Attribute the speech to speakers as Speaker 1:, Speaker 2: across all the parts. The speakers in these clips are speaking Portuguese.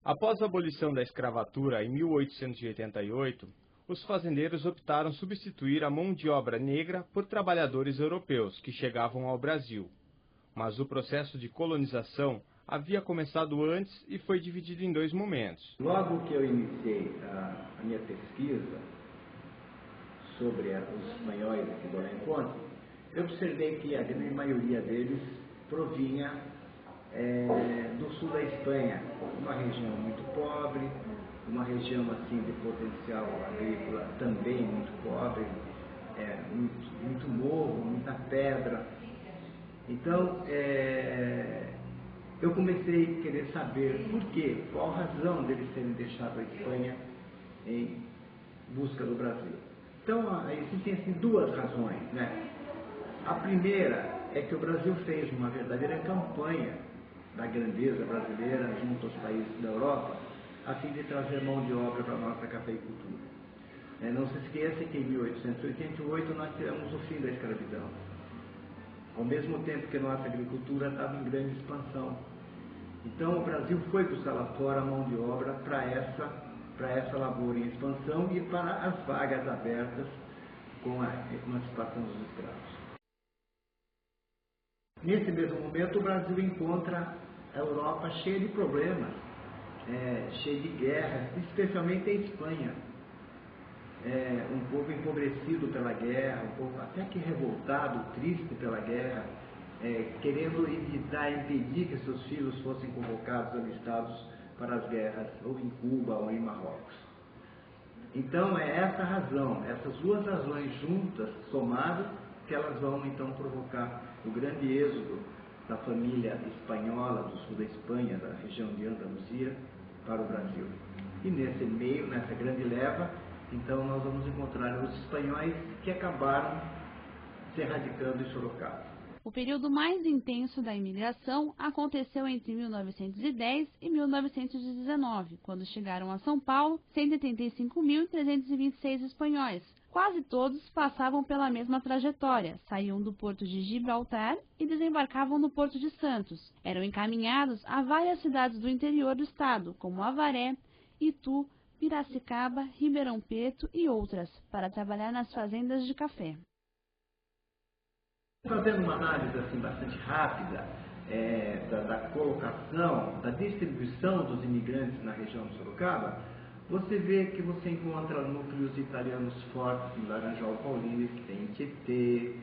Speaker 1: Após a abolição da escravatura em 1888, os fazendeiros optaram substituir a mão de obra negra por trabalhadores europeus que chegavam ao Brasil. Mas o processo de colonização havia começado antes e foi dividido em dois momentos.
Speaker 2: Logo que eu iniciei a minha pesquisa sobre os espanhóis aqui do Além-Conte, eu observei que a grande maioria deles provinha do sul da Espanha, uma região muito pobre, uma região assim de potencial agrícola também muito pobre, muito morro, muita pedra. Então, eu comecei a querer saber por quê, qual a razão deles terem deixado a Espanha em busca do Brasil. Então, existem assim, duas razões, né? A primeira é que o Brasil fez uma verdadeira campanha da grandeza brasileira junto aos países da Europa, a fim de trazer mão de obra para a nossa cafeicultura. Não se esqueça que em 1888 nós tivemos o fim da escravidão, ao mesmo tempo que nossa agricultura estava em grande expansão. Então o Brasil foi buscar lá fora a mão de obra para essa lavoura em expansão e para as vagas abertas com a emancipação dos escravos. Nesse mesmo momento o Brasil encontra a Europa cheia de problemas, cheia de guerras, especialmente a Espanha. Um povo empobrecido pela guerra, um povo até que revoltado, triste pela guerra, querendo evitar, impedir que seus filhos fossem convocados, alistados para as guerras, ou em Cuba ou em Marrocos. Então é essa razão, essas duas razões juntas, somadas, que elas vão então provocar o grande êxodo da família espanhola do sul da Espanha, da região de Andaluzia, para o Brasil. E nesse meio, nessa grande leva, então nós vamos encontrar os espanhóis que acabaram se radicando em Sorocaba.
Speaker 3: O período mais intenso da imigração aconteceu entre 1910 e 1919, quando chegaram a São Paulo 185.326 espanhóis. Quase todos passavam pela mesma trajetória, saíam do porto de Gibraltar e desembarcavam no porto de Santos. Eram encaminhados a várias cidades do interior do estado, como Avaré, Itu, Piracicaba, Ribeirão Preto e outras, para trabalhar nas fazendas de café.
Speaker 2: Fazendo uma análise assim, bastante rápida da colocação, da distribuição dos imigrantes na região de Sorocaba, você vê que você encontra núcleos italianos fortes em Laranjal Paulista, em Tietê,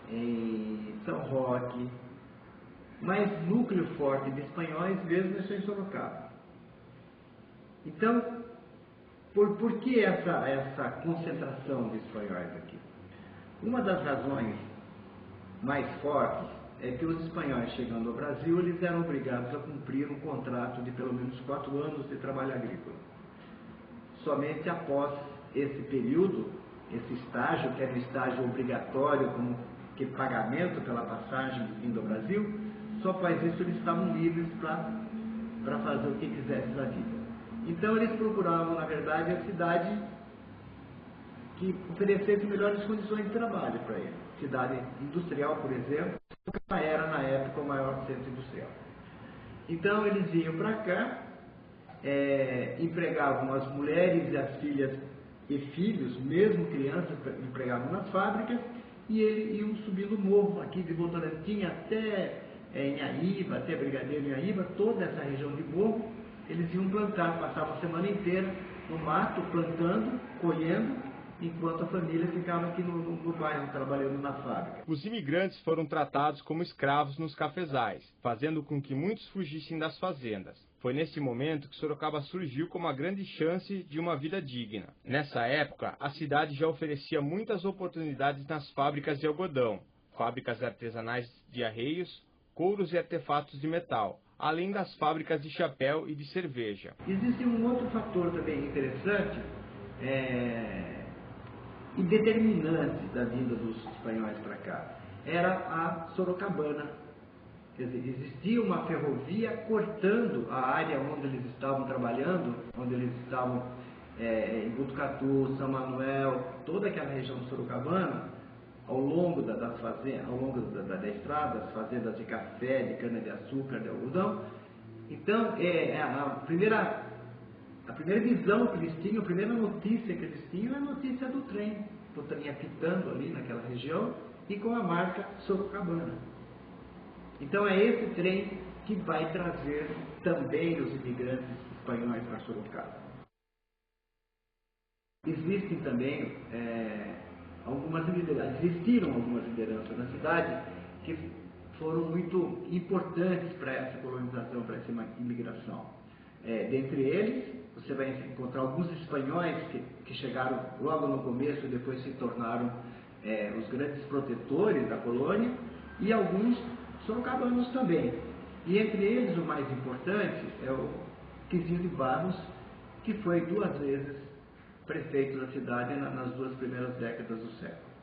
Speaker 2: em São Roque, mas núcleo forte de espanhóis mesmo é em Sorocaba. Então, por que essa concentração de espanhóis aqui? Uma das razões mais fortes é que os espanhóis, chegando ao Brasil, eles eram obrigados a cumprir um contrato de pelo menos 4 anos de trabalho agrícola. Somente após esse período, esse estágio, que era um estágio obrigatório, como que pagamento pela passagem de vindo ao Brasil, só após isso eles estavam livres para fazer o que quisessem da vida. Então eles procuravam, na verdade, a cidade que oferecesse melhores condições de trabalho para eles. Cidade industrial, por exemplo, era na época o maior centro industrial. Então eles vinham para cá, empregavam as mulheres e as filhas e filhos, mesmo crianças, empregavam nas fábricas, e eles iam subindo o morro aqui de Votorantim até Inhaíba, até Brigadeiro Inhaíba, toda essa região de morro, eles iam plantar, passavam a semana inteira no mato, plantando, colhendo, enquanto a família ficava aqui no bairro, trabalhando na fábrica.
Speaker 1: Os imigrantes foram tratados como escravos nos cafezais, fazendo com que muitos fugissem das fazendas. Foi nesse momento que Sorocaba surgiu como a grande chance de uma vida digna. Nessa época, a cidade já oferecia muitas oportunidades nas fábricas de algodão, fábricas artesanais de arreios, couros e artefatos de metal, além das fábricas de chapéu e de cerveja.
Speaker 2: Existe um outro fator também interessante, e determinante da vinda dos espanhóis para cá, era a Sorocabana. Quer dizer, existia uma ferrovia cortando a área onde eles estavam trabalhando, onde eles estavam em Botucatu, São Manuel, toda aquela região do Sorocabana, ao longo da estrada, as fazendas de café, de cana-de-açúcar, de algodão, Então, a primeira visão que eles tinham, a primeira notícia que eles tinham é a notícia do trem apitando ali naquela região e com a marca Sorocabana. Então é esse trem que vai trazer também os imigrantes espanhóis para Sorocaba. Existem também existiram algumas lideranças na cidade que foram muito importantes para essa colonização, para essa imigração. Dentre eles, você vai encontrar alguns espanhóis que chegaram logo no começo e depois se tornaram os grandes protetores da colônia, e alguns sorocabanos também. E entre eles, o mais importante é o Quinzinho de Barros, que foi 2 vezes prefeito da cidade nas 2 primeiras décadas do século.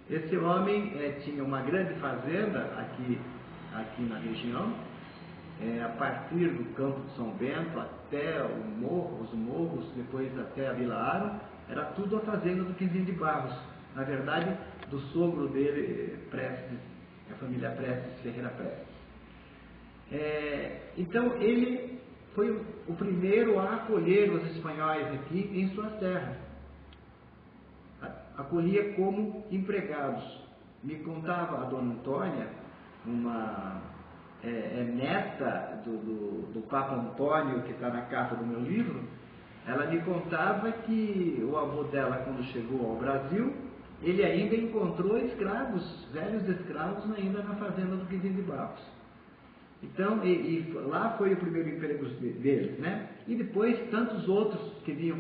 Speaker 2: Esse homem tinha uma grande fazenda aqui na região, a partir do Campo de São Bento até os morros, depois até a Vila Aro, era tudo a fazenda do Quinzinho de Barros. Na verdade, do sogro dele, Prestes, a família Prestes, Ferreira Prestes. Então, ele foi o primeiro a acolher os espanhóis aqui em suas terras. Acolhia como empregados. Me contava a dona Antônia, uma neta do Papa Antônio, que está na capa do meu livro. Ela me contava que o avô dela, quando chegou ao Brasil, ele ainda encontrou escravos, velhos escravos, ainda na fazenda do Quinzinho de Barros. Então, lá foi o primeiro emprego deles, né? E depois tantos outros que vinham